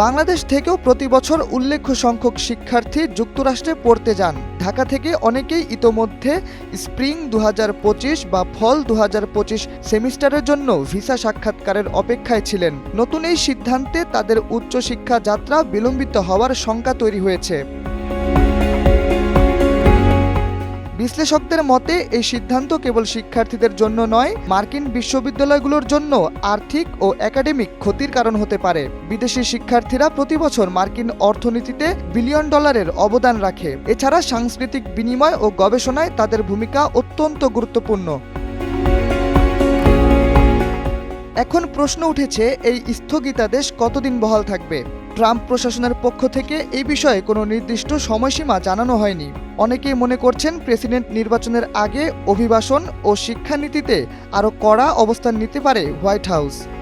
বাংলাদেশ থেকেও প্রতি বছর উল্লেখ্য সংখ্যক শিক্ষার্থী যুক্তরাষ্ট্রে পড়তে যান। ঢাকা থেকে অনেকেই ইতোমধ্যে স্প্রিং 2025 বা ফল 2025 সেমিস্টারের জন্য ভিসা সাক্ষাৎকারের অপেক্ষায় ছিলেন। নতুন এই সিদ্ধান্তে তাদের উচ্চশিক্ষা যাত্রা বিলম্বিত হওয়ার শঙ্কা তৈরি হয়েছে। বিশ্লেষকদের মতে এই সিদ্ধান্ত কেবল শিক্ষার্থীদের জন্য নয়, মার্কিন বিশ্ববিদ্যালয়গুলোর জন্য আর্থিক ও একাডেমিক ক্ষতির কারণ হতে পারে। বিদেশি শিক্ষার্থীরা প্রতি বছর মার্কিন অর্থনীতিতে বিলিয়ন ডলারের অবদান রাখে। এছাড়া সাংস্কৃতিক বিনিময় ও গবেষণায় তাদের ভূমিকা অত্যন্ত গুরুত্বপূর্ণ। এখন প্রশ্ন উঠেছে, এই স্থগিতাদেশ কতদিন বহাল থাকবে? ট্রাম্প প্রশাসনের পক্ষ থেকে এই বিষয়ে কোনো নির্দিষ্ট সময়সীমা জানানো হয়নি। অনেকেই মনে করছেন প্রেসিডেন্ট নির্বাচনের আগে অভিবাসন ও শিক্ষানীতিতে আরও কড়া অবস্থান নিতে পারে হোয়াইট হাউস।